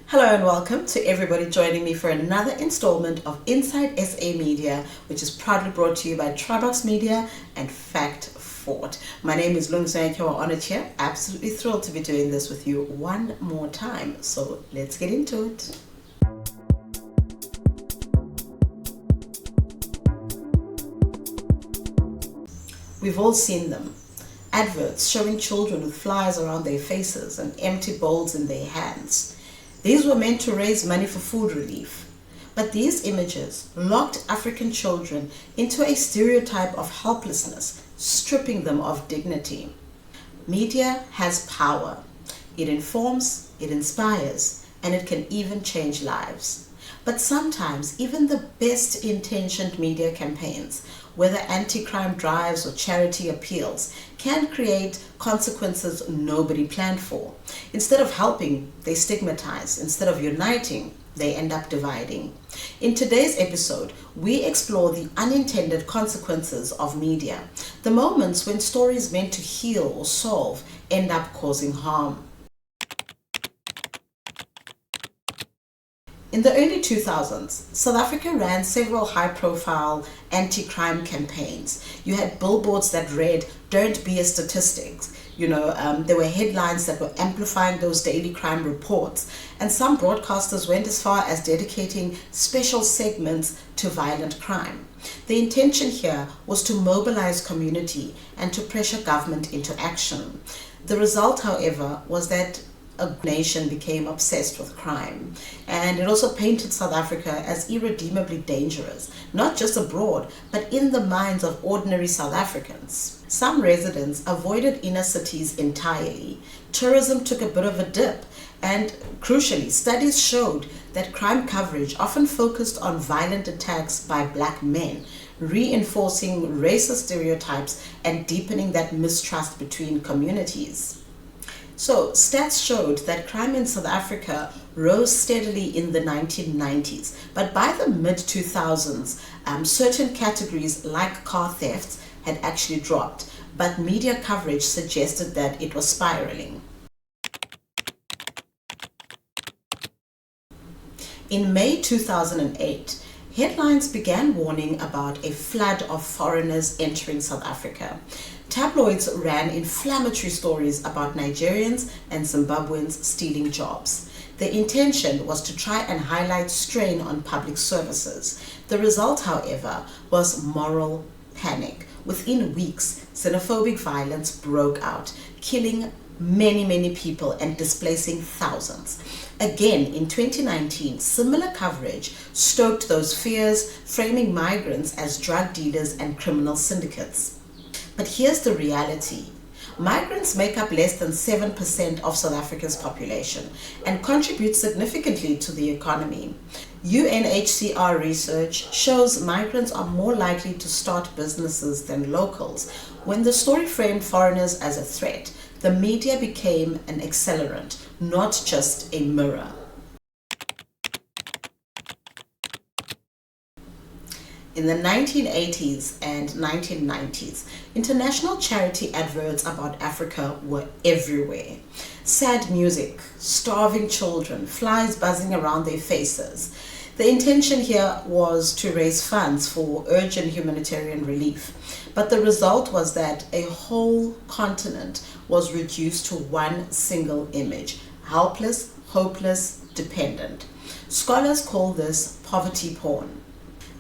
Hello and welcome to everybody joining me for another installment of Inside SA Media, which is proudly brought to you by Tribox Media and Fact Fort. My name is Lungiswa Honor Chair. Absolutely thrilled to be doing this with you one more time. So let's get into it. We've all seen them. Adverts showing children with flies around their faces and empty bowls in their hands. These were meant to raise money for food relief. But these images locked African children into a stereotype of helplessness, stripping them of dignity. Media has power. It informs, it inspires, and it can even change lives. But sometimes even the best intentioned media campaigns, whether anti-crime drives or charity appeals, can create consequences nobody planned for. Instead of helping, they stigmatize. Instead of uniting, they end up dividing. In today's episode, we explore the unintended consequences of media, the moments when stories meant to heal or solve end up causing harm. In the early 2000s, South Africa ran several high-profile anti-crime campaigns. You had billboards that read, "Don't be a statistic." There were headlines that were amplifying those daily crime reports. And some broadcasters went as far as dedicating special segments to violent crime. The intention here was to mobilize community and to pressure government into action. The result, however, was that a nation became obsessed with crime, and it also painted South Africa as irredeemably dangerous, not just abroad, but in the minds of ordinary South Africans. Some residents avoided inner cities entirely. Tourism took a bit of a dip, and crucially, studies showed that crime coverage often focused on violent attacks by black men, reinforcing racist stereotypes and deepening that mistrust between communities. So, stats showed that crime in South Africa rose steadily in the 1990s, but by the mid-2000s, certain categories like car thefts had actually dropped, but media coverage suggested that it was spiraling. In May 2008, headlines began warning about a flood of foreigners entering South Africa. Tabloids ran inflammatory stories about Nigerians and Zimbabweans stealing jobs. The intention was to try and highlight strain on public services. The result, however, was moral panic. Within weeks, xenophobic violence broke out, killing many people and displacing thousands. Again, in 2019, similar coverage stoked those fears, framing migrants as drug dealers and criminal syndicates. But here's the reality. Migrants make up less than 7% of South Africa's population and contribute significantly to the economy. UNHCR research shows migrants are more likely to start businesses than locals. When the story framed foreigners as a threat, the media became an accelerant, not just a mirror. In the 1980s and 1990s, international charity adverts about Africa were everywhere. Sad music, starving children, flies buzzing around their faces. The intention here was to raise funds for urgent humanitarian relief, but the result was that a whole continent was reduced to one single image: helpless, hopeless, dependent. Scholars call this poverty porn.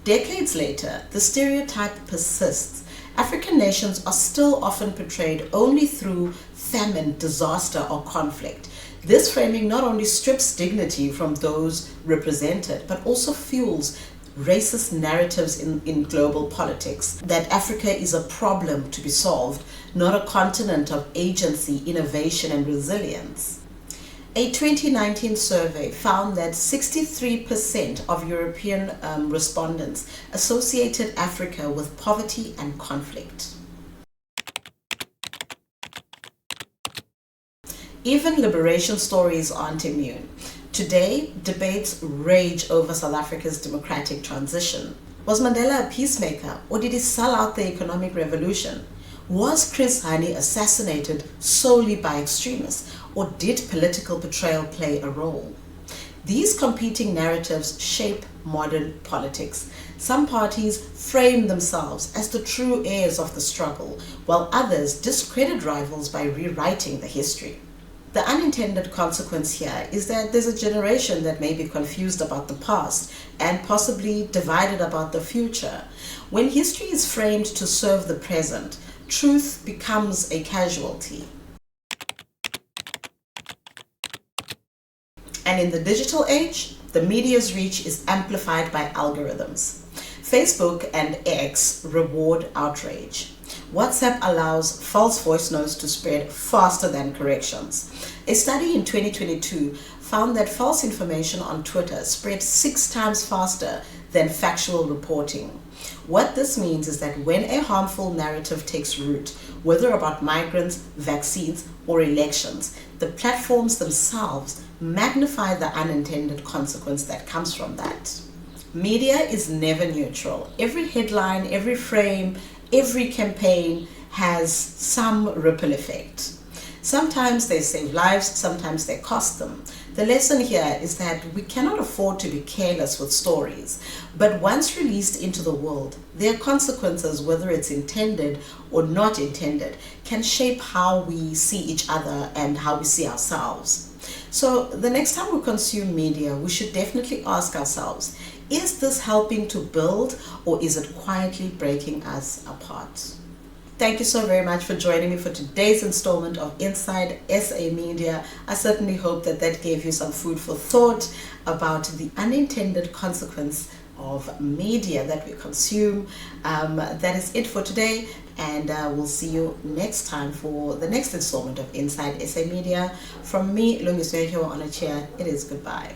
Decades later, the stereotype persists. African nations are still often portrayed only through famine, disaster, or conflict. This framing not only strips dignity from those represented, but also fuels racist narratives in global politics, that Africa is a problem to be solved, not a continent of agency, innovation, and resilience. A 2019 survey found that 63% of European respondents associated Africa with poverty and conflict. Even liberation stories aren't immune. Today, debates rage over South Africa's democratic transition. Was Mandela a peacemaker, or did he sell out the economic revolution? Was Chris Hani assassinated solely by extremists, or did political betrayal play a role? These competing narratives shape modern politics. Some parties frame themselves as the true heirs of the struggle, while others discredit rivals by rewriting the history. The unintended consequence here is that there's a generation that may be confused about the past and possibly divided about the future. When history is framed to serve the present, truth becomes a casualty. And in the digital age, the media's reach is amplified by algorithms. Facebook and X reward outrage. WhatsApp allows false voice notes to spread faster than corrections. A study in 2022 found that false information on Twitter spread 6 times faster than factual reporting. What this means is that when a harmful narrative takes root, whether about migrants, vaccines, or elections, the platforms themselves magnify the unintended consequence that comes from that. Media is never neutral. Every headline, every frame, every campaign has some ripple effect. Sometimes they save lives, sometimes they cost them. The lesson here is that we cannot afford to be careless with stories, but once released into the world, their consequences, whether it's intended or not intended, can shape how we see each other and how we see ourselves. So the next time we consume media, we should definitely ask ourselves, is this helping to build, or is it quietly breaking us apart? Thank you so very much for joining me for today's installment of Inside SA Media. I certainly hope that gave you some food for thought about the unintended consequence of media that we consume. That is it for today, and we'll see you next time for the next installment of Inside SA Media. From me, Lungiswehyo on a chair, it is goodbye.